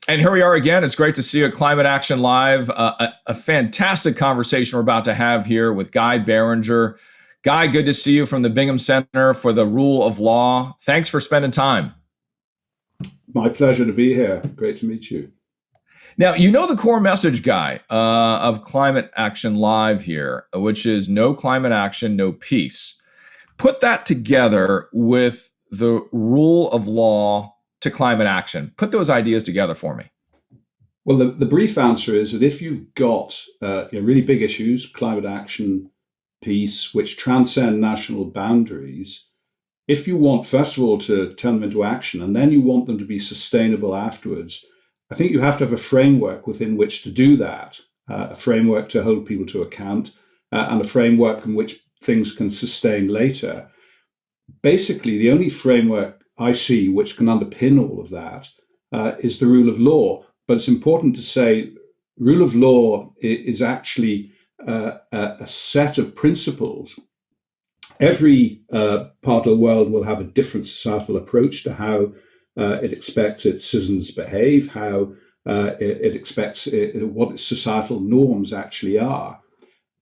And here we are again. It's great to see you at Climate Action Live. A fantastic conversation we're about to have here with Guy Beringer. Guy, good to see you from the Bingham Center for the Rule of Law. Thanks for spending time. My pleasure to be here. Great to meet you. Now, you know the core message, Guy, of Climate Action Live here, which is no climate action, no peace. Put that together with the rule of law to climate action. Put those ideas together for me. Well, the brief answer is that if you've got really big issues, climate action, peace, which transcend national boundaries, if you want, first of all, to turn them into action, and then you want them to be sustainable afterwards, I think you have to have a framework within which to do that, a framework to hold people to account, and a framework in which things can sustain later. Basically, the only framework I see which can underpin all of that is the rule of law. But it's important to say rule of law is actually a set of principles. Every part of the world will have a different societal approach to how it expects its citizens to behave, how it expects what its societal norms actually are.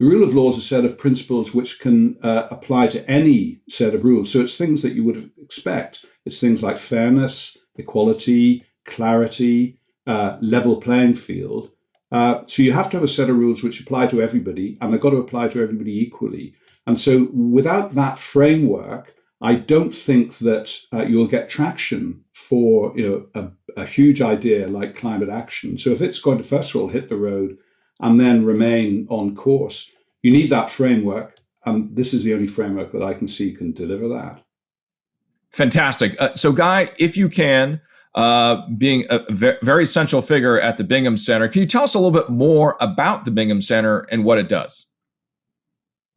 The rule of law is a set of principles which can apply to any set of rules. So it's things that you would expect. It's things like fairness, equality, clarity, level playing field. So you have to have a set of rules which apply to everybody, and they've got to apply to everybody equally. And so without that framework, I don't think that you'll get traction for a huge idea like climate action. So if it's going to, first of all, hit the road and then remain on course, you need that framework. And this is the only framework that I can see can deliver that. Fantastic. So, Guy, if you can, being a very central figure at the Bingham Center, can you tell us a little bit more about the Bingham Center and what it does?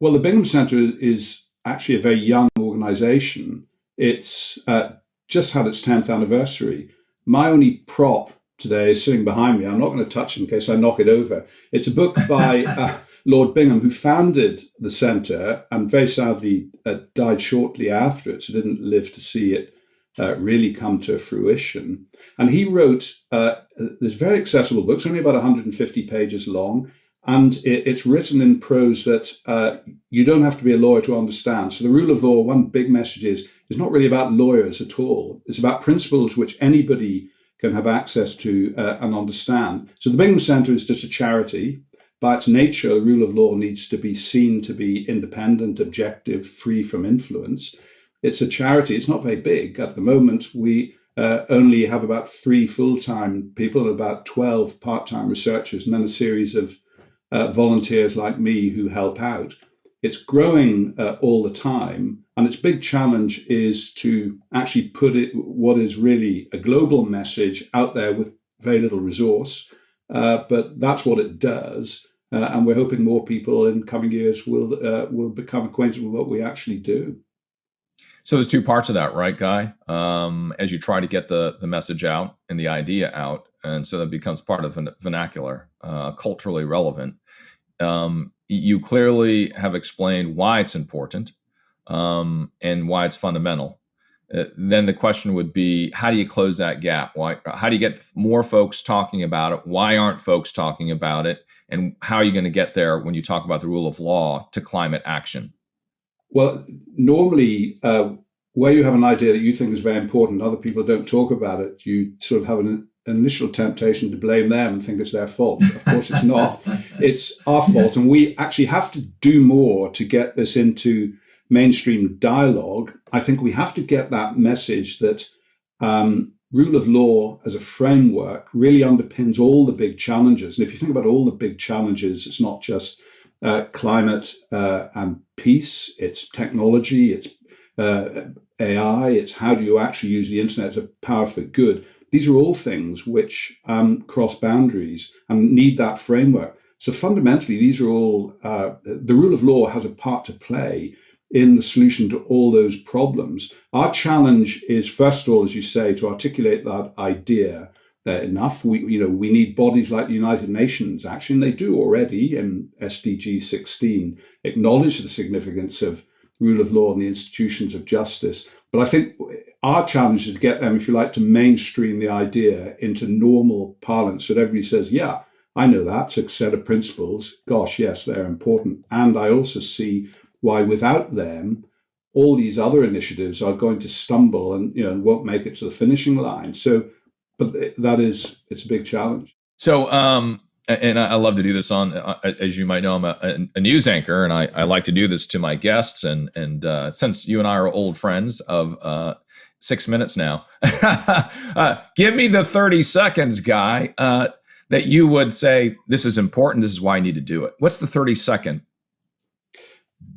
Well, the Bingham Center is actually a very young organization. It's just had its 10th anniversary. My only prop today is sitting behind me. I'm not going to touch it in case I knock it over. It's a book by Lord Bingham, who founded the center and very sadly died shortly after it, so didn't live to see it really come to fruition. And he wrote this very accessible book. It's only about 150 pages long, and it's written in prose that you don't have to be a lawyer to understand. So the rule of law, one big message is not really about lawyers at all. It's about principles which anybody can have access to and understand. So the Bingham Center is just a charity. By its nature, the rule of law needs to be seen to be independent, objective, free from influence. It's a charity. It's not very big. At the moment, we only have about 3 full-time people and about 12 part-time researchers, and then a series of volunteers like me who help out. It's growing all the time, and its big challenge is to actually put what is really a global message out there with very little resource, but that's what it does, and we're hoping more people in coming years will become acquainted with what we actually do. So there's 2 parts of that, right, Guy? As you try to get the message out and the idea out, and so that becomes part of the vernacular, culturally relevant. You clearly have explained why it's important and why it's fundamental. Then the question would be, how do you close that gap? How do you get more folks talking about it? Why aren't folks talking about it? And how are you going to get there when you talk about the rule of law to climate action? Well, normally, where you have an idea that you think is very important, other people don't talk about it, you sort of have an initial temptation to blame them and think it's their fault. Of course, it's not. It's our fault. And we actually have to do more to get this into mainstream dialogue. I think we have to get that message that rule of law as a framework really underpins all the big challenges. And if you think about all the big challenges, it's not just climate and peace, it's technology, it's AI, it's how do you actually use the internet as a power for good. These are all things which cross boundaries and need that framework. So fundamentally, these are all, the rule of law has a part to play in the solution to all those problems. Our challenge is, first of all, as you say, to articulate that idea enough. We need bodies like the United Nations, actually, and they do already in SDG 16, acknowledge the significance of rule of law and the institutions of justice. But I think our challenge is to get them, if you like, to mainstream the idea into normal parlance so that everybody says, yeah, I know that's a set of principles. Gosh, yes, they're important. And I also see why without them, all these other initiatives are going to stumble and won't make it to the finishing line. So, but it's a big challenge. So, and I love to do this on, as you might know, I'm a news anchor, and I like to do this to my guests. And since you and I are old friends of 6 minutes now, give me the 30 seconds, Guy, that you would say, this is important, this is why I need to do it. What's the 30-second?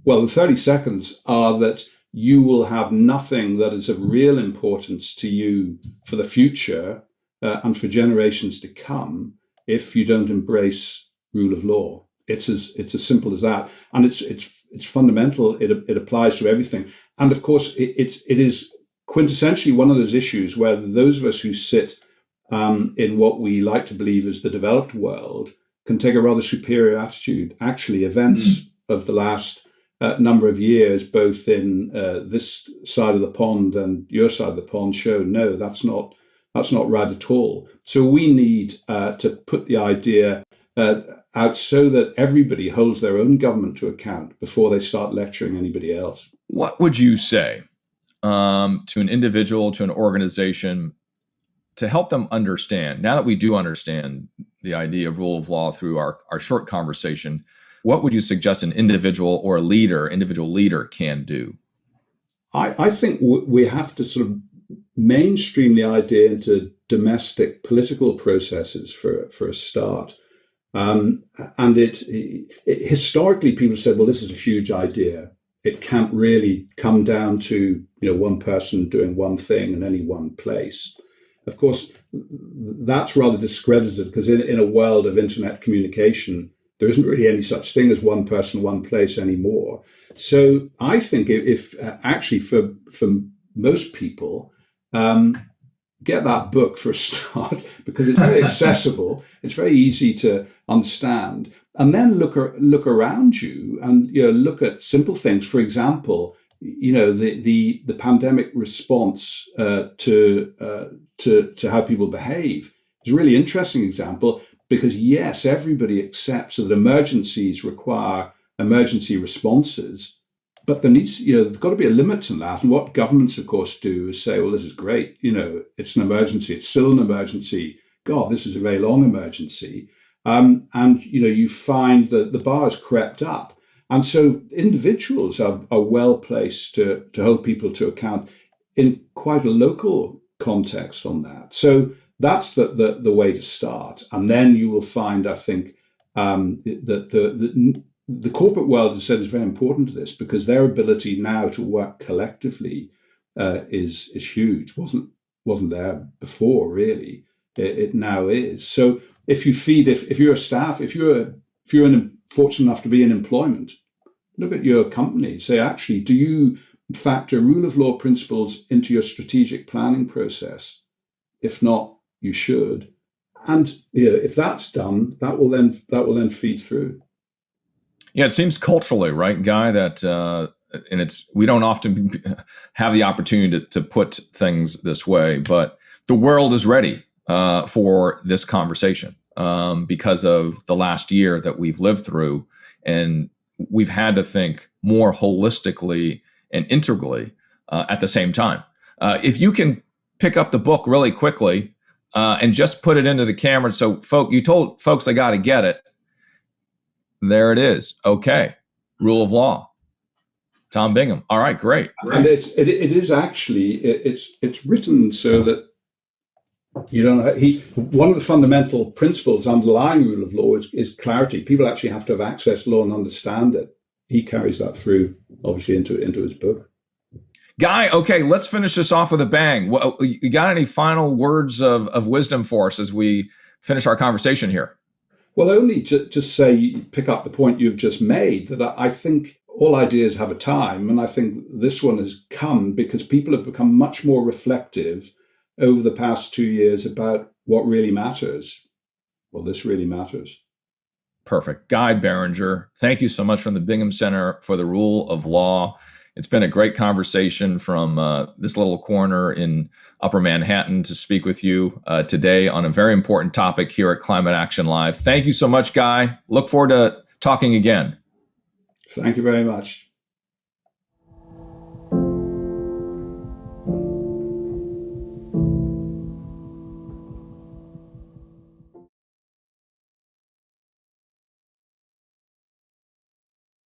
Well, the 30 seconds are that you will have nothing that is of real importance to you for the future and for generations to come if you don't embrace rule of law. It's as simple as that, and it's fundamental. It applies to everything, and of course, it is quintessentially one of those issues where those of us who sit in what we like to believe is the developed world can take a rather superior attitude. Actually, events of the last number of years, both in this side of the pond and your side of the pond, show no, that's not right at all. So we need to put the idea out so that everybody holds their own government to account before they start lecturing anybody else. What would you say to an individual, to an organization, to help them understand, now that we do understand the idea of rule of law through our short conversation, what would you suggest an individual leader can do? I think we have to sort of mainstream the idea into domestic political processes for a start. And historically, people said, well, this is a huge idea. It can't really come down to one person doing one thing in any one place. Of course, that's rather discredited because in a world of internet communication, there isn't really any such thing as one person, one place anymore. So I think if actually for most people, get that book for a start because it's very accessible. It's very easy to understand, and then look around you and look at simple things. For example, the pandemic response to how people behave is a really interesting example. Because yes, everybody accepts that emergencies require emergency responses, but there's got to be a limit to that. And what governments, of course, do is say, well, this is great. It's an emergency. It's still an emergency. God, this is a very long emergency. And you find that the bar has crept up. And so individuals are well placed to hold people to account in quite a local context on that. So that's the way to start. And then you will find, I think, that the corporate world, as I said, is very important to this because their ability now to work collectively is huge. Wasn't there before, really. It now is. So if you're a staff, if you're fortunate enough to be in employment, look at your company. Say, actually, do you factor rule of law principles into your strategic planning process? If not, you should. And if that's done, that will then feed through. Yeah, it seems culturally, right, Guy, that and we don't often have the opportunity to put things this way, but the world is ready for this conversation because of the last year that we've lived through, and we've had to think more holistically and integrally at the same time. If you can pick up the book really quickly and just put it into the camera, so you told folks they got to get it. There it is. Okay, rule of law. Tom Bingham. All right, great. And it is actually it's written so that one of the fundamental principles underlying rule of law is clarity. People actually have to have access to law and understand it. He carries that through, obviously, into his book. Guy, okay, let's finish this off with a bang. Well, you got any final words of wisdom for us as we finish our conversation here? Well, only to say, pick up the point you've just made, that I think all ideas have a time. And I think this one has come because people have become much more reflective over the past 2 years about what really matters. Well, this really matters. Perfect. Guy Beringer, thank you so much from the Bingham Center for the Rule of Law. It's been a great conversation from this little corner in Upper Manhattan to speak with you today on a very important topic here at Climate Action Live. Thank you so much, Guy. Look forward to talking again. Thank you very much.